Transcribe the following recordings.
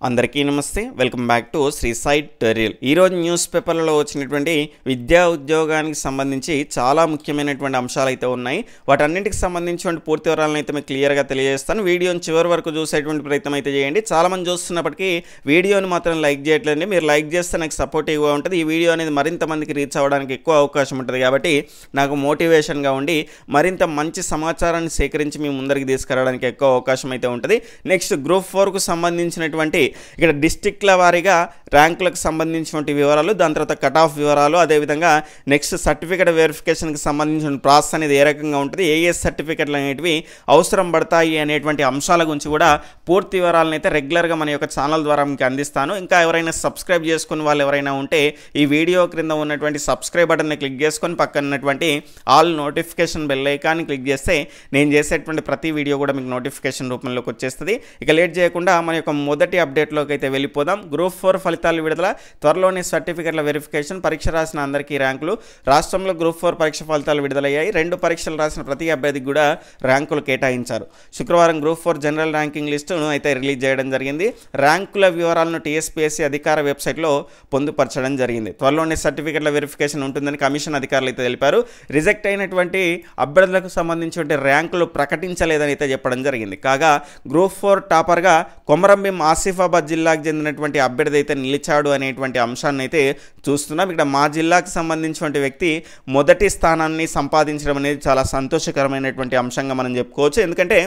అందరికీ నమస్తే. Welcome back to Sri site tutorial. ఈరోజు న్యూస్ పేపర్లలో వచ్చినటువంటి విద్యా ఉద్యోగానికి సంబంధించి చాలా ముఖ్యమైనటువంటి అంశాలు అయితే ఉన్నాయి. వాటన్నింటికి సంబంధించిన పూర్తి వివరాలను అయితే మీకు క్లియర్గా తెలియజేస్తాను. వీడియోని చివరి వరకు చూసేటువంటి ప్రయత్నం అయితే చేయండి. చాలామంది చూస్తున్నప్పటికీ వీడియోని మాత్రం లైక్ చేయట్లేదండి. మీరు లైక్ చేస్తే నాకు సపోర్టివ్గా ఉంటుంది. ఈ వీడియో అనేది మరింత మందికి రీచ్ అవ్వడానికి ఎక్కువ అవకాశం ఉంటుంది కాబట్టి నాకు మోటివేషన్గా ఉండి మరింత మంచి సమాచారాన్ని సేకరించి మీ ముందరికి తీసుకురావడానికి ఎక్కువ అవకాశం అయితే ఉంటుంది. నెక్స్ట్ గ్రూప్ 4కు సంబంధించినటువంటి ఇక్కడ డిస్ట్రిక్ట్ల వారీగా ర్యాంకులకు సంబంధించినటువంటి వివరాలు, దాని తర్వాత కట్ ఆఫ్ వివరాలు, అదేవిధంగా నెక్స్ట్ సర్టిఫికేట్ వెరిఫికేషన్కి సంబంధించిన ప్రాసెస్ అనేది ఏ రకంగా ఉంటుంది, ఏ సర్టిఫికేట్లు అనేటివి అవసరం పడతాయి అనేటువంటి అంశాల గురించి కూడా పూర్తి వివరాలను అయితే రెగ్యులర్గా మన యొక్క ఛానల్ ద్వారా మీకు అందిస్తాను. ఇంకా ఎవరైనా సబ్స్క్రైబ్ చేసుకున్న వాళ్ళు ఎవరైనా ఉంటే ఈ వీడియో క్రింద ఉన్నటువంటి సబ్స్క్రైబ్ బటన్ని క్లిక్ చేసుకొని పక్కన ఉన్నటువంటి ఆల్ నోటిఫికేషన్ బెల్ ఐకాన్ని క్లిక్ చేస్తే నేను చేసేటువంటి ప్రతి వీడియో కూడా మీకు నోటిఫికేషన్ రూపంలోకి వచ్చేస్తుంది. ఇక లేట్ చేయకుండా మన యొక్క మొదటి అప్డేట్లోకి అయితే వెళ్ళిపోదాం. గ్రూప్ 4 ఫలితాలు విడుదల, త్వరలోనే సర్టిఫికెట్ల వెరిఫికేషన్, పరీక్ష రాసిన అందరికీ ర్యాంకులు. రాష్ట్రంలో గ్రూప్ 4 పరీక్ష ఫలితాలు విడుదలయ్యాయి. 2 పరీక్షలు రాసిన ప్రతి అభ్యర్థికి కూడా ర్యాంకులు కేటాయించారు. శుక్రవారం గ్రూప్ 4 జనరల్ ర్యాంకింగ్ లిస్టును అయితే రిలీజ్ చేయడం జరిగింది. ర్యాంకుల వివరాలను టీఎస్పీఎస్సీ అధికార వెబ్సైట్లో పొందుపరచడం జరిగింది. త్వరలోనే సర్టిఫికెట్ల వెరిఫికేషన్ ఉంటుందని కమిషన్ అధికారులు అయితే తెలిపారు. రిజెక్ట్ అయినటువంటి అభ్యర్థులకు సంబంధించిన ర్యాంకులు ప్రకటించలేదని అయితే చెప్పడం జరిగింది. కాగా గ్రూప్ 4 టాపర్గా కొమరంభీం ఆసిఫాబాద్ జిల్లాకు చెందినటువంటి అభ్యర్థి అయితే నిలిచాడు అనేటువంటి అంశాన్ని అయితే చూస్తున్నాం. ఇక్కడ మా జిల్లాకు సంబంధించినటువంటి వ్యక్తి మొదటి స్థానాన్ని సంపాదించడం అనేది చాలా సంతోషకరమైనటువంటి అంశంగా మనం చెప్పుకోవచ్చు. ఎందుకంటే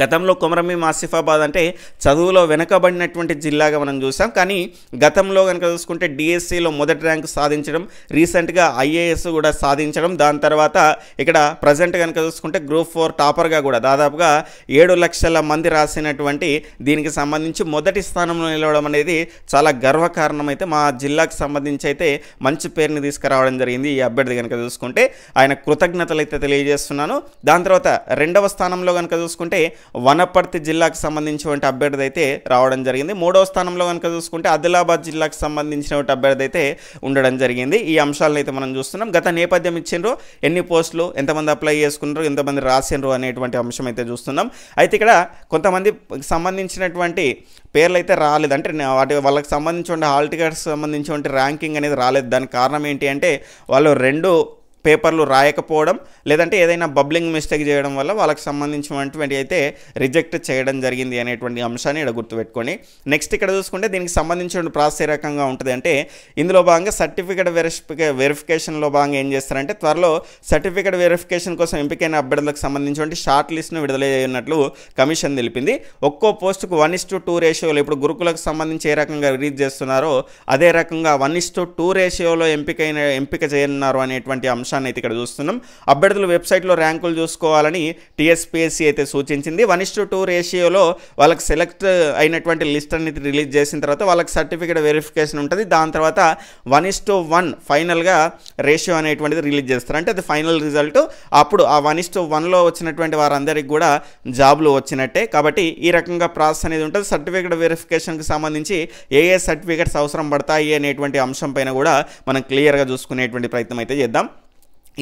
గతంలో కొమరంభీం ఆసిఫాబాద్ అంటే చదువులో వెనకబడినటువంటి జిల్లాగా మనం చూసాం. కానీ గతంలో కనుక చూసుకుంటే డిఎస్సిలో మొదటి ర్యాంకు సాధించడం, రీసెంట్గా ఐఏఎస్ కూడా సాధించడం, దాని తర్వాత ఇక్కడ ప్రజెంట్ కనుక చూసుకుంటే గ్రూప్ 4 టాపర్గా కూడా దాదాపుగా 7 లక్షల మంది రాసినటువంటి దీనికి సంబంధించి మొదటి స్థానంలో నిలవడం అనేది చాలా గర్వకారణం. అయితే మా జిల్లాకు సంబంధించి అయితే మంచి పేరుని తీసుకురావడం జరిగింది ఈ అభ్యర్థి కనుక చూసుకుంటే. ఆయన కృతజ్ఞతలు అయితే తెలియజేస్తున్నాను. దాని తర్వాత 2వ స్థానంలో కనుక చూసుకుంటే వనపర్తి జిల్లాకు సంబంధించినటువంటి అభ్యర్థి అయితే రావడం జరిగింది. 3వ స్థానంలో కనుక చూసుకుంటే ఆదిలాబాద్ జిల్లాకు సంబంధించినటువంటి అభ్యర్థి అయితే ఉండడం జరిగింది. ఈ అంశాలను అయితే మనం చూస్తున్నాం. గత నేపథ్యం ఇచ్చిండ్రు, ఎన్ని పోస్టులు, ఎంతమంది అప్లై చేసుకున్నారు, ఎంతమంది రాసిండ్రు అనేటువంటి అంశం అయితే చూస్తున్నాం. అయితే ఇక్కడ కొంతమంది సంబంధించినటువంటి పేర్లు అయితే రాలేదు, అంటే వాళ్ళకి సంబంధించిన హాల్ టికెట్స్ సంబంధించిన ర్యాంకింగ్ అనేది రాలేదు. దానికి కారణం ఏంటి అంటే వాళ్ళు 2 పేపర్లు రాయకపోవడం, లేదంటే ఏదైనా బబ్లింగ్ మిస్టేక్ చేయడం వల్ల వాళ్ళకి సంబంధించినటువంటి అయితే రిజెక్ట్ చేయడం జరిగింది అనేటువంటి అంశాన్ని ఇక్కడ గుర్తుపెట్టుకొని నెక్స్ట్ ఇక్కడ చూసుకుంటే దీనికి సంబంధించిన ప్రాసెస్ ఏ రకంగా ఉంటుంది అంటే ఇందులో భాగంగా సర్టిఫికేట్ వెరిఫికేషన్లో భాగంగా ఏం చేస్తారంటే త్వరలో సర్టిఫికేట్ వెరిఫికేషన్ కోసం ఎంపికైన అభ్యర్థులకు సంబంధించినటువంటి షార్ట్ లిస్ట్ను విడుదల చేయనున్నట్లు కమిషన్ తెలిపింది. ఒక్కో పోస్టుకు 1:2 రేషియోలో ఇప్పుడు గురుకులకు సంబంధించి ఏ రకంగా రిలీజ్ చేస్తున్నారో అదే రకంగా 1:2 రేషియోలో ఎంపిక చేయనున్నారు అనేటువంటి అంశం అయితే ఇక్కడ చూస్తున్నాం. అభ్యర్థులు వెబ్సైట్లో ర్యాంకులు చూసుకోవాలని టీఎస్పీఎస్సీ అయితే సూచించింది. 1:2 రేషియోలో వాళ్ళకి సెలెక్ట్ అయినటువంటి లిస్ట్ అనేది రిలీజ్ చేసిన తర్వాత వాళ్ళకి సర్టిఫికేట్ వెరిఫికేషన్ ఉంటుంది. దాని తర్వాత 1:1 ఫైనల్గా రేషియో అనేటువంటిది రిలీజ్ చేస్తారు. అంటే అది ఫైనల్ రిజల్ట్. అప్పుడు ఆ 1:1లో వచ్చినటువంటి వారందరికీ కూడా జాబ్లు వచ్చినట్టే. కాబట్టి ఈ రకంగా ప్రాసెస్ అనేది ఉంటుంది. సర్టిఫికేట్ వెరిఫికేషన్కి సంబంధించి ఏ సర్టిఫికేట్స్ అవసరం పడతాయి అనేటువంటి అంశం పైన కూడా మనం క్లియర్గా చూసుకునేటువంటి ప్రయత్నం అయితే చేద్దాం.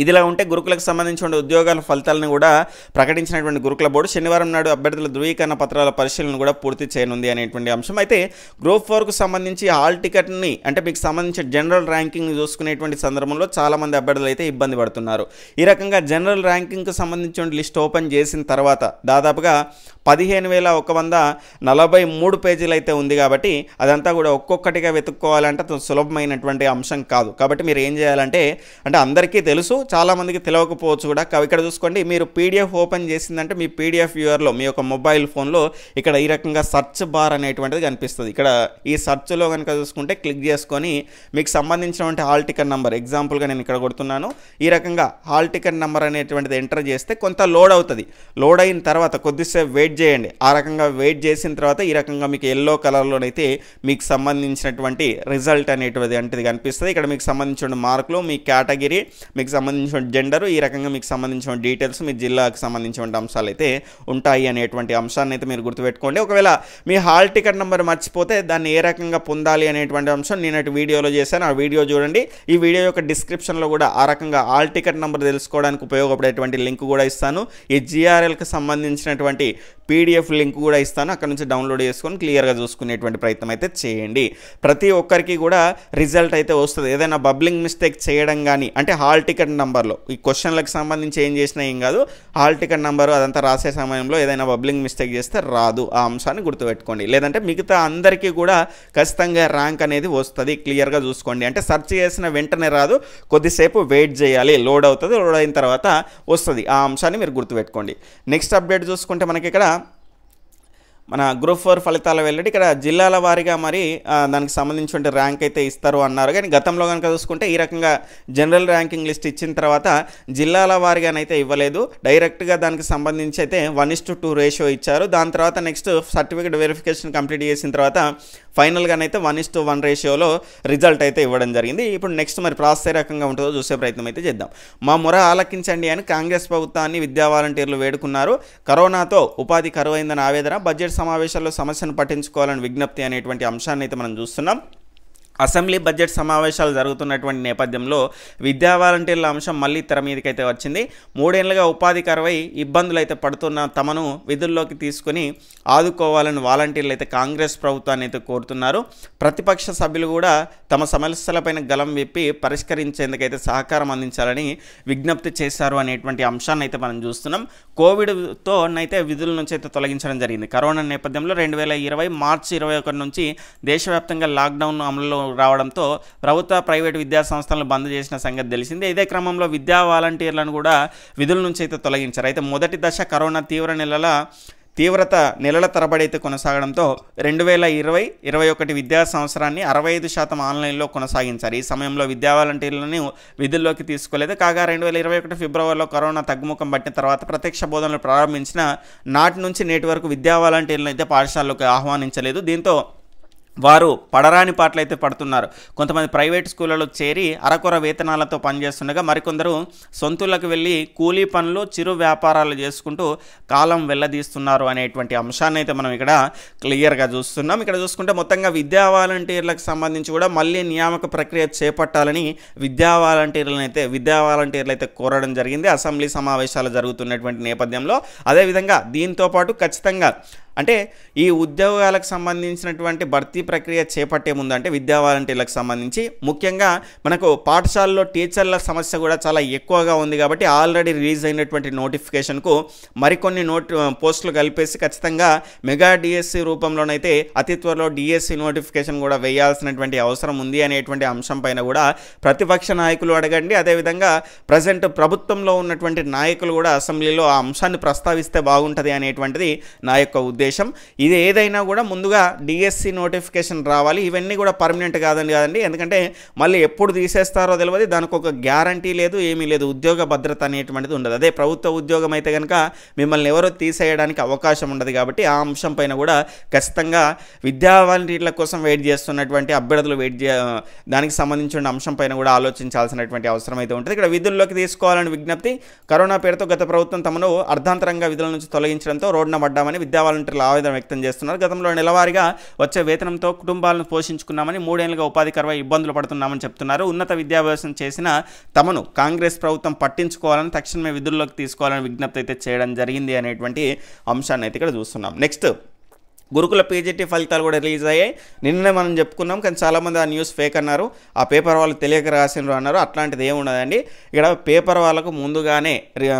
ఇదిలా ఉంటే గురుకులకు సంబంధించిన ఉద్యోగాల ఫలితాలను కూడా ప్రకటించినటువంటి గురుకుల బోర్డు శనివారం నాడు అభ్యర్థుల ధృవీకరణ పత్రాల పరిశీలన కూడా పూర్తి చేయనుంది అనేటువంటి అంశం. అయితే గ్రూప్ 4కు సంబంధించి హాల్ టికెట్ని అంటే మీకు సంబంధించిన జనరల్ ర్యాంకింగ్ చూసుకునేటువంటి సందర్భంలో చాలామంది అభ్యర్థులు అయితే ఇబ్బంది పడుతున్నారు. ఈ రకంగా జనరల్ ర్యాంకింగ్కి సంబంధించిన లిస్ట్ ఓపెన్ చేసిన తర్వాత దాదాపుగా 15,143 పేజీలు అయితే ఉంది. కాబట్టి అదంతా కూడా ఒక్కొక్కటిగా వెతుక్కోవాలంటే సులభమైనటువంటి అంశం కాదు. కాబట్టి మీరు ఏం చేయాలంటే అంటే అందరికీ తెలుసు, చాలామందికి తెలియకపోవచ్చు కూడా. ఇక్కడ చూసుకోండి, మీరు పీడిఎఫ్ ఓపెన్ చేసిందంటే మీ పీడిఎఫ్ వ్యూవర్లో మీ యొక్క మొబైల్ ఫోన్లో ఇక్కడ ఈ రకంగా సర్చ్ బార్ అనేటువంటిది కనిపిస్తుంది. ఇక్కడ ఈ సర్చ్లో కనుక చూసుకుంటే క్లిక్ చేసుకొని మీకు సంబంధించినటువంటి హాల్ టికెట్ నెంబర్, ఎగ్జాంపుల్గా నేను ఇక్కడ కొడుతున్నాను, ఈ రకంగా హాల్ టికెట్ నెంబర్ అనేటువంటిది ఎంటర్ చేస్తే కొంత లోడ్ అవుతుంది. లోడ్ అయిన తర్వాత కొద్దిసేపు వెయిట్ చేయండి. ఆ రకంగా వెయిట్ చేసిన తర్వాత ఈ రకంగా మీకు ఎల్లో కలర్లోనైతే మీకు సంబంధించినటువంటి రిజల్ట్ అనేటువంటిది కనిపిస్తుంది. ఇక్కడ మీకు సంబంధించిన మార్కులు, మీ కేటగిరీ, మీకు సంబంధించిన సంబంధించిన జెండరు, ఈ రకంగా మీకు సంబంధించిన డీటెయిల్స్, మీ జిల్లాకు సంబంధించిన అంశాలు అయితే ఉంటాయి అనేటువంటి అంశాన్ని అయితే మీరు గుర్తుపెట్టుకోండి. ఒకవేళ మీ హాల్ టికెట్ నెంబర్ మర్చిపోతే దాన్ని ఏ రకంగా పొందాలి అనేటువంటి అంశం నేనటి వీడియోలో చేశాను. ఆ వీడియో చూడండి. ఈ వీడియో యొక్క డిస్క్రిప్షన్లో కూడా ఆ రకంగా హాల్ టికెట్ నెంబర్ తెలుసుకోవడానికి ఉపయోగపడేటువంటి లింక్ కూడా ఇస్తాను. ఈ జిఆర్ఎల్కి సంబంధించినటువంటి PDF లింక్ కూడా ఇస్తాను. అక్కడ నుంచి డౌన్లోడ్ చేసుకొని క్లియర్గా చూసుకునేటువంటి ప్రయత్నం అయితే చేయండి. ప్రతి ఒక్కరికి కూడా రిజల్ట్ అయితే వస్తుంది. ఏదైనా బబ్లింగ్ మిస్టేక్ చేయడం కానీ, అంటే హాల్ టికెట్ నెంబర్లో ఈ క్వశ్చన్లకు సంబంధించి ఏం చేసినా ఏం కాదు, హాల్ టికెట్ నెంబరు అదంతా రాసే సమయంలో ఏదైనా బబ్లింగ్ మిస్టేక్ చేస్తే రాదు. ఆ అంశాన్ని గుర్తుపెట్టుకోండి. లేదంటే మిగతా అందరికీ కూడా ఖచ్చితంగా ర్యాంక్ అనేది వస్తుంది. క్లియర్గా చూసుకోండి. అంటే సెర్చ్ చేసిన వెంటనే రాదు, కొద్దిసేపు వెయిట్ చేయాలి. లోడ్ అవుతుంది, లోడ్ అయిన తర్వాత వస్తుంది. ఆ అంశాన్ని మీరు గుర్తుపెట్టుకోండి. నెక్స్ట్ అప్డేట్ చూసుకుంటే మనకి ఇక్కడ మన గ్రూప్ 4 ఫలితాలు వెళ్ళి ఇక్కడ జిల్లాల వారీగా మరి దానికి సంబంధించిన ర్యాంక్ అయితే ఇస్తారు అన్నారు. కానీ గతంలో కనుక చూసుకుంటే ఈ రకంగా జనరల్ ర్యాంకింగ్ లిస్ట్ ఇచ్చిన తర్వాత జిల్లాల వారీగానైతే ఇవ్వలేదు. డైరెక్ట్గా దానికి సంబంధించి అయితే 1:2 రేషియో ఇచ్చారు. దాని తర్వాత నెక్స్ట్ సర్టిఫికేట్ వెరిఫికేషన్ కంప్లీట్ చేసిన తర్వాత ఫైనల్గానైతే 1:1 రేషియోలో రిజల్ట్ అయితే ఇవ్వడం జరిగింది. ఇప్పుడు నెక్స్ట్ మరి ప్రాసెస్ ఏ రకంగా ఉంటుందో చూసే ప్రయత్నం అయితే చేద్దాం. మా మొర ఆలకించండి అని కాంగ్రెస్ ప్రభుత్వాన్ని విద్యా వాలంటీర్లు వేడుకున్నారు. కరోనాతో ఉపాధి కరువైందని ఆవేదన, బడ్జెట్ సమావేశాల్లో సమస్యను పట్టించుకోవాలని విజ్ఞప్తి అనేటువంటి అంశాన్ని అయితే మనం చూస్తున్నాం. అసెంబ్లీ బడ్జెట్ సమావేశాలు జరుగుతున్నటువంటి నేపథ్యంలో విద్యా వాలంటీర్ల అంశం మళ్ళీ తెర మీదకైతే వచ్చింది. 3 ఏళ్లుగా ఉపాధి కరువై ఇబ్బందులు అయితే పడుతున్న తమను విధుల్లోకి తీసుకుని ఆదుకోవాలని వాలంటీర్లు అయితే కాంగ్రెస్ ప్రభుత్వాన్ని అయితే కోరుతున్నారు. ప్రతిపక్ష సభ్యులు కూడా తమ సమస్యలపైన గలం విప్పి పరిష్కరించేందుకైతే సహకారం అందించాలని విజ్ఞప్తి చేశారు అనేటువంటి అంశాన్ని అయితే మనం చూస్తున్నాం. కోవిడ్తో అయితే విధుల నుంచి అయితే తొలగించడం జరిగింది. కరోనా నేపథ్యంలో 2020 మార్చి 21 నుంచి దేశవ్యాప్తంగా లాక్డౌన్ అమలులో రావడంతో ప్రభుత్వ ప్రైవేటు విద్యా సంస్థలను బంద్ చేసిన సంగతి తెలిసిందే. ఇదే క్రమంలో విద్యా వాలంటీర్లను కూడా విధుల నుంచి అయితే తొలగించారు. అయితే మొదటి దశ కరోనా తీవ్రత నెలల తరబడి అయితే కొనసాగడంతో 2020-21 విద్యా సంవత్సరాన్ని 65% ఆన్లైన్లో కొనసాగించారు. ఈ సమయంలో విద్యా వాలంటీర్లను విధుల్లోకి తీసుకోలేదు. కాగా 2021 ఫిబ్రవరిలో కరోనా తగ్గుముఖం పట్టిన తర్వాత ప్రత్యక్ష బోధనలు ప్రారంభించిన నాటి నుంచి నేటి వరకు విద్యా వాలంటీర్లను అయితే పాఠశాలలోకి ఆహ్వానించలేదు. దీంతో వారు పడరాని పాటలు అయితే పడుతున్నారు. కొంతమంది ప్రైవేట్ స్కూళ్ళలో చేరి అరకొర వేతనాలతో పనిచేస్తుండగా మరికొందరు సొంతూళ్ళకు వెళ్ళి కూలీ పనులు, చిరు వ్యాపారాలు చేసుకుంటూ కాలం వెళ్ళదీస్తున్నారు అనేటువంటి అంశాన్ని అయితే మనం ఇక్కడ క్లియర్గా చూస్తున్నాం. ఇక్కడ చూసుకుంటే మొత్తంగా విద్యా వాలంటీర్లకు సంబంధించి కూడా మళ్ళీ నియామక ప్రక్రియ చేపట్టాలని విద్యా వాలంటీర్లు అయితే కోరడం జరిగింది. అసెంబ్లీ సమావేశాలు జరుగుతున్నటువంటి నేపథ్యంలో అదేవిధంగా దీంతో పాటు ఖచ్చితంగా అంటే ఈ ఉద్యోగాలకు సంబంధించినటువంటి భర్తీ ప్రక్రియ చేపట్టే ముందు అంటే విద్యా వాలంటీర్లకు సంబంధించి ముఖ్యంగా మనకు పాఠశాలలో టీచర్ల సమస్య కూడా చాలా ఎక్కువగా ఉంది. కాబట్టి ఆల్రెడీ రిలీజ్ అయినటువంటి నోటిఫికేషన్కు మరికొన్ని పోస్టులు కలిపేసి ఖచ్చితంగా మెగా డిఎస్సి రూపంలోనైతే అతి త్వరలో డిఎస్సి నోటిఫికేషన్ కూడా వేయాల్సినటువంటి అవసరం ఉంది అనేటువంటి అంశం పైన కూడా ప్రతిపక్ష నాయకులు అడగండి, అదేవిధంగా ప్రజెంట్ ప్రభుత్వంలో ఉన్నటువంటి నాయకులు కూడా అసెంబ్లీలో ఆ అంశాన్ని ప్రస్తావిస్తే బాగుంటుంది అనేటువంటిది నా యొక్క ఉద్దేశం. ఇది ఏదైనా కూడా ముందుగా డిఎస్సి నోటిఫికేషన్ రావాలి. ఇవన్నీ కూడా పర్మనెంట్ కాదండి. ఎందుకంటే మళ్ళీ ఎప్పుడు తీసేస్తారో తెలియదు, దానికి ఒక గ్యారంటీ లేదు, ఏమీ లేదు, ఉద్యోగ భద్రత అనేటువంటిది ఉండదు. అదే ప్రభుత్వ ఉద్యోగం అయితే కనుక మిమ్మల్ని ఎవరో తీసేయడానికి అవకాశం ఉండదు. కాబట్టి ఆ అంశం పైన కూడా ఖచ్చితంగా విద్యా వాలంటీర్ల కోసం వెయిట్ చేస్తున్నటువంటి అభ్యర్థులు దానికి సంబంధించిన అంశం పైన కూడా ఆలోచించాల్సినటువంటి అవసరం అయితే ఉంటుంది. ఇక్కడ విధుల్లోకి తీసుకోవాలని విజ్ఞప్తి. కరోనా పేరుతో గత ప్రభుత్వం తమను అర్ధాంతరంగా విధుల నుంచి తొలగించడంతో రోడ్డున పడ్డామని విద్యా వాలంటీర్లు ఆవేదన వ్యక్తం చేస్తున్నారు. గతంలో నెలవారీగా వచ్చే వేతనంతో కుటుంబాలను పోషించుకున్నామని, 3 ఏళ్లుగా ఉపాధి కరువై ఇబ్బందులు పడుతున్నామని చెప్తున్నారు. ఉన్నత విద్యాభ్యాసం చేసిన తమను కాంగ్రెస్ ప్రభుత్వం పట్టించుకోవాలని, తక్షణమే విధుల్లోకి తీసుకోవాలని విజ్ఞప్తి అయితే చేయడం జరిగింది అనేటువంటి అంశాన్ని అయితే ఇక్కడ చూస్తున్నాం. నెక్స్ట్ గురుకుల పీజీటీ ఫలితాలు కూడా రిలీజ్ అయ్యాయి. నిన్నే మనం చెప్పుకున్నాం, కానీ చాలామంది ఆ న్యూస్ ఫేక్ అన్నారు, ఆ పేపర్ వాళ్ళు తెలియక రాసినారు అన్నారు. అట్లాంటిది ఏముండదండి. ఇక్కడ పేపర్ వాళ్ళకు ముందుగానే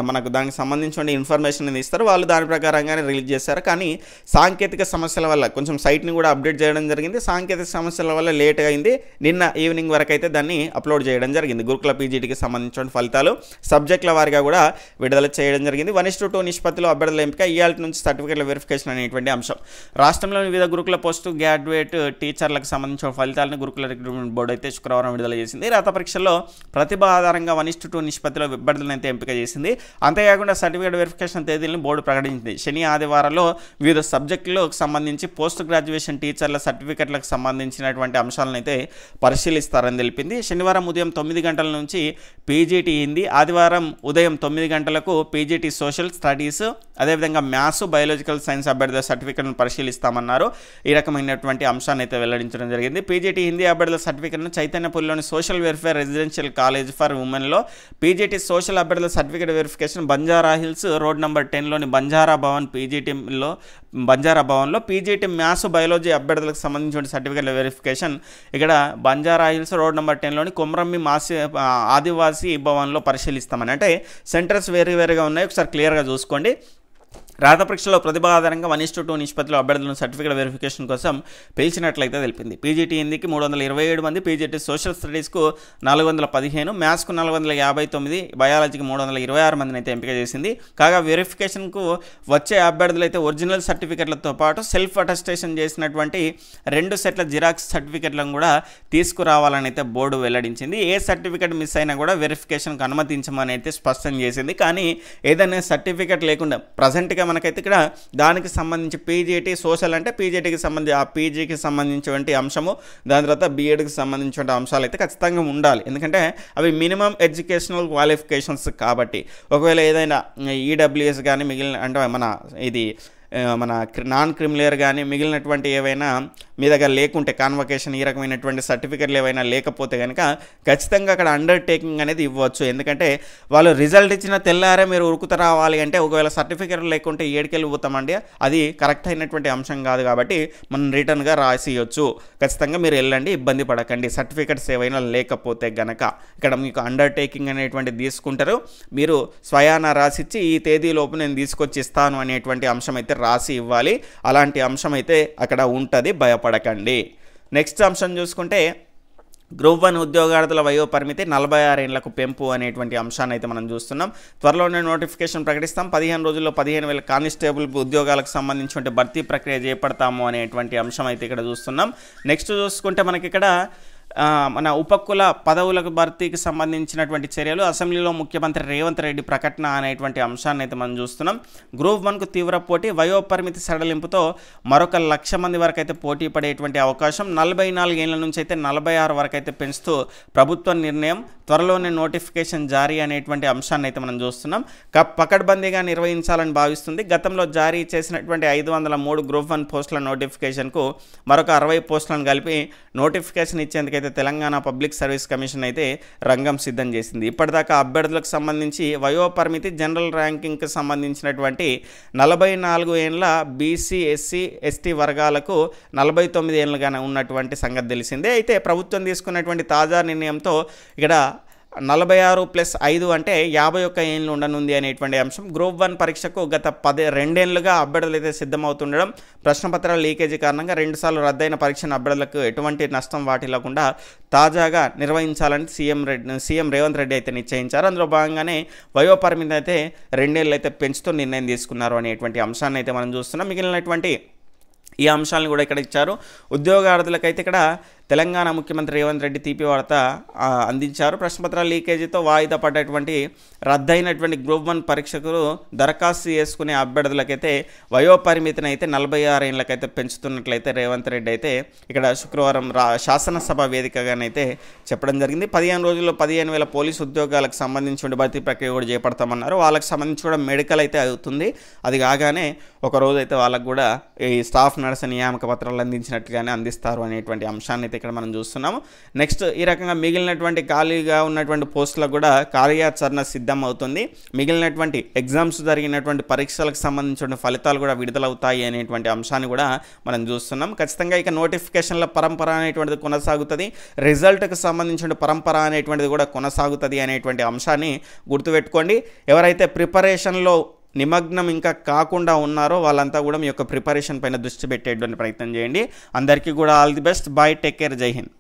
మనకు దానికి సంబంధించిన ఇన్ఫర్మేషన్ ఇస్తారు, వాళ్ళు దాని ప్రకారంగానే రిలీజ్ చేస్తారు. కానీ సాంకేతిక సమస్యల వల్ల కొంచెం సైట్ని కూడా అప్డేట్ చేయడం జరిగింది. సాంకేతిక సమస్యల వల్ల లేట్ అయింది. నిన్న ఈవినింగ్ వరకు అయితే దాన్ని అప్లోడ్ చేయడం జరిగింది. గురుకుల పీజీటీకి సంబంధించిన ఫలితాలు సబ్జెక్టుల వారిగా కూడా విడుదల చేయడం జరిగింది. 1:2 నిష్పత్తిలో అభ్యర్థుల ఎంపిక, ఇయాల్టి నుంచి సర్టిఫికేట్ల వెరిఫికేషన్ అనేటువంటి అంశం. రాష్ట్రంలోని వివిధ గురుకుల పోస్టు గ్రాడ్యుయేట్ టీచర్లకు సంబంధించిన ఫలితాలను గురుకుల రిక్రూట్మెంట్ బోర్డు అయితే శుక్రవారం విడుదల చేసింది. రాత పరీక్షల్లో ప్రతిభ ఆధారంగా 1:2 నిష్పత్తిలో అభ్యర్థులను అయితే ఎంపిక చేసింది. అంతేకాకుండా సర్టిఫికేట్ వెరిఫికేషన్ తేదీలను బోర్డు ప్రకటించింది. శని ఆదివారాల్లో వివిధ సబ్జెక్టులకు సంబంధించి పోస్ట్ గ్రాడ్యుయేషన్ టీచర్ల సర్టిఫికేట్లకు సంబంధించినటువంటి అంశాలను అయితే పరిశీలిస్తారని తెలిపింది. శనివారం ఉదయం 9 గంటల నుంచి పీజీటీ హిందీ, ఆదివారం ఉదయం 9 గంటలకు పీజీటీ సోషల్ స్టడీస్, అదేవిధంగా మ్యాథ్స్, బయాలజికల్ సైన్స్ అభ్యర్థుల సర్టిఫికేట్ను పరిశీలిస్తామన్నారు. ఈ రకమైనటువంటి అంశాన్ని అయితే వెల్లడించడం జరిగింది. పీజీటీ హిందీ అభ్యర్థుల సర్టిఫికేట్ను చైతన్యపూర్లోని social welfare residential college for ఉమెన్లో, పీజీటీ సోషల్ అభ్యర్థుల certificate verification Banjara Hills road number 10లోని బంజారా భవన్లో పీజీటీ మ్యాథ్స్, బయాలజీ అభ్యర్థులకు సంబంధించిన సర్టిఫికేట్ల వెరిఫికేషన్ ఇక్కడ బంజారా హిల్స్ రోడ్ నెంబర్ 10లోని కొమరమ్మి ఆదివాసీ భవన్లో పరిశీలిస్తామని. అంటే సెంటర్స్ వేరుగా ఉన్నాయి, ఒకసారి క్లియర్గా చూసుకోండి. రాత పరీక్షలో ప్రతిభ ఆధారంగా 1:2 నిష్పత్తిలో అభ్యర్థులను సర్టిఫికేట్ వెరిఫికేషన్ కోసం పిలిచినట్లయితే తెలిపింది. పీజీటీ హిందీకి 327 మంది, పీజీటీ సోషల్ స్టడీస్కు 415, మ్యాథ్స్కు 459, బయాలజీకి 326 మందిని అయితే ఎంపిక చేసింది. కాగా వెరిఫికేషన్కు వచ్చే అభ్యర్థులు అయితే ఒరిజినల్ సర్టిఫికేట్లతో పాటు సెల్ఫ్ అటెస్టేషన్ చేసినటువంటి 2 సెట్ల జిరాక్స్ సర్టిఫికేట్లను కూడా తీసుకురావాలని అయితే బోర్డు వెల్లడించింది. ఏ సర్టిఫికేట్ మిస్ అయినా కూడా వెరిఫికేషన్కు అనుమతించమని అయితే స్పష్టం చేసింది. కానీ ఏదైనా సర్టిఫికేట్ లేకుండా ప్రజెంట్గా మనకైతే ఇక్కడ దానికి సంబంధించి పీజీటీ సోషల్ అంటే పీజీటీకి సంబంధించి ఆ పీజీకి సంబంధించినటువంటి అంశము, దాని తర్వాత బీఎడ్కి సంబంధించిన అంశాలు అయితే ఖచ్చితంగా ఉండాలి. ఎందుకంటే అవి మినిమం ఎడ్యుకేషనల్ క్వాలిఫికేషన్స్ కాబట్టి. ఒకవేళ ఏదైనా ఈడబ్ల్యూఎస్ కానీ మిగిలిన అంటే మన నాన్ క్రిమిలేయర్ కానీ మిగిలినటువంటి ఏవైనా మీ దగ్గర లేకుంటే కాన్వకేషన్ ఈ రకమైనటువంటి సర్టిఫికెట్లు ఏవైనా లేకపోతే కనుక ఖచ్చితంగా అక్కడ అండర్టేకింగ్ అనేది ఇవ్వచ్చు. ఎందుకంటే వాళ్ళు రిజల్ట్ ఇచ్చిన తెల్లారే మీరు ఉరుకుత రావాలి అంటే ఒకవేళ సర్టిఫికెట్ లేకుంటే ఏడుకెళ్ళి పోతామండి, అది కరెక్ట్ అయినటువంటి అంశం కాదు. కాబట్టి మనం రిటర్న్గా రాసియొచ్చు. ఖచ్చితంగా మీరు వెళ్ళండి, ఇబ్బంది పడకండి. సర్టిఫికెట్స్ ఏవైనా లేకపోతే గనక ఇక్కడ మీకు అండర్టేకింగ్ అనేటువంటి తీసుకుంటారు. మీరు స్వయాన రాసిచ్చి ఈ తేదీలోపు నేను తీసుకొచ్చి ఇస్తాను అనేటువంటి అంశం అయితే రాసి ఇవ్వాలి. అలాంటి అంశం అయితే అక్కడ ఉంటుంది, భయపడకండి. నెక్స్ట్ అంశం చూసుకుంటే గ్రూప్ 1 ఉద్యోగార్థుల వయో పరిమితి 46 ఏళ్లకు పెంపు అనేటువంటి అంశాన్ని అయితే మనం చూస్తున్నాం. త్వరలోనే నోటిఫికేషన్ ప్రకటిస్తాం. 15 రోజుల్లో 15,000 కానిస్టేబుల్ ఉద్యోగాలకు సంబంధించిన భర్తీ ప్రక్రియ చేపడతాము అనేటువంటి అంశం అయితే ఇక్కడ చూస్తున్నాం. నెక్స్ట్ చూసుకుంటే మనకి ఇక్కడ మన ఉపకుల పదవులకు భర్తీకి సంబంధించినటువంటి చర్యలు, అసెంబ్లీలో ముఖ్యమంత్రి రేవంత్ రెడ్డి ప్రకటన అనేటువంటి అంశాన్ని అయితే మనం చూస్తున్నాం. గ్రూప్ 1కు తీవ్ర పోటీ, వయోపరిమితి సడలింపుతో మరొక 1,00,000 మంది వరకు అయితే పోటీ పడేటువంటి అవకాశం, 44 ఏళ్ల నుంచి అయితే 46 వరకు అయితే పెంచుతూ ప్రభుత్వ నిర్ణయం, త్వరలోనే నోటిఫికేషన్ జారీ అనేటువంటి అంశాన్ని అయితే మనం చూస్తున్నాం. పకడ్బందీగా నిర్వహించాలని భావిస్తుంది. గతంలో జారీ చేసినటువంటి 503 గ్రూప్ 1 పోస్టుల నోటిఫికేషన్కు మరొక 60 పోస్టులను కలిపి నోటిఫికేషన్ ఇచ్చేందుకు తెలంగాణ పబ్లిక్ సర్వీస్ కమిషన్ అయితే రంగం సిద్ధం చేసింది. ఇప్పటిదాకా అభ్యర్థులకు సంబంధించి వయోపరిమితి జనరల్ ర్యాంకింగ్కి సంబంధించినటువంటి 44 ఏళ్ల బీసీ, ఎస్సీ, ఎస్టీ వర్గాలకు 49 ఏళ్ళుగానే ఉన్నటువంటి సంగతి తెలిసిందే. అయితే ప్రభుత్వం తీసుకున్నటువంటి తాజా నిర్ణయంతో ఇక్కడ 46+5 అంటే 51 ఏళ్ళు ఉండనుంది అనేటువంటి అంశం. గ్రూప్ 1 పరీక్షకు గత 2 ఏళ్లుగా అభ్యర్థులు అయితే సిద్ధమవుతుండడం, ప్రశ్నపత్రాల లీకేజీ కారణంగా 2 సార్లు రద్దయిన పరీక్షను అభ్యర్థులకు ఎటువంటి నష్టం వాటిల్లకుండా తాజాగా నిర్వహించాలని సీఎం రేవంత్ రెడ్డి అయితే నిశ్చయించారు. అందులో భాగంగానే వయోపరిమితి అయితే 2 ఏళ్ళు అయితే పెంచుతూ నిర్ణయం తీసుకున్నారు అనేటువంటి అంశాన్ని అయితే మనం చూస్తున్నాం. మిగిలినటువంటి ఈ అంశాలను కూడా ఇక్కడ ఇచ్చారు. ఉద్యోగార్థులకైతే ఇక్కడ తెలంగాణ ముఖ్యమంత్రి రేవంత్ రెడ్డి తీపి వార్త అందించారు. ప్రశ్నపత్రాల లీకేజీతో వాయిదా పడ్డటువంటి రద్దయినటువంటి గ్రూప్ 1 పరీక్షకు దరఖాస్తు చేసుకునే అభ్యర్థులకైతే వయోపరిమితిని అయితే 46 ఏళ్ళకైతే పెంచుతున్నట్లయితే రేవంత్ రెడ్డి అయితే ఇక్కడ శుక్రవారం శాసనసభ వేదికగానైతే చెప్పడం జరిగింది. 15 రోజుల్లో 15,000 పోలీసు ఉద్యోగాలకు సంబంధించిన భర్తీ ప్రక్రియ కూడా చేపడతామన్నారు. వాళ్ళకి సంబంధించి కూడా మెడికల్ అయితే అవుతుంది. అది కాగానే ఒకరోజు అయితే వాళ్ళకు కూడా ఈ స్టాఫ్ నర్స్ నియామక పత్రాలు అందించినట్లుగానే అందిస్తారు అనేటువంటి అంశాన్ని అయితే ఇక్కడ మనం చూస్తున్నాము. నెక్స్ట్ ఈ రకంగా మిగిలినటువంటి ఖాళీగా ఉన్నటువంటి పోస్టులకు కూడా కార్యాచరణ సిద్ధం అవుతుంది. మిగిలినటువంటి ఎగ్జామ్స్ జరిగినటువంటి పరీక్షలకు సంబంధించిన ఫలితాలు కూడా విడుదలవుతాయి అనేటువంటి అంశాన్ని కూడా మనం చూస్తున్నాం. ఖచ్చితంగా ఇక నోటిఫికేషన్ల పరంపర అనేటువంటిది కొనసాగుతుంది, రిజల్ట్కి సంబంధించిన పరంపర అనేటువంటిది కూడా కొనసాగుతుంది అనేటువంటి అంశాన్ని గుర్తుపెట్టుకోండి. ఎవరైతే ప్రిపరేషన్లో నిమగ్నం ఇంకా కాకుండా ఉన్నారో వాళ్ళంతా కూడా మీ యొక్క ప్రిపరేషన్ పైన దృష్టి పెట్టేటువంటి ప్రయత్నం చేయండి. అందరికీ కూడా all the best. Bye, take care, జై హింద్.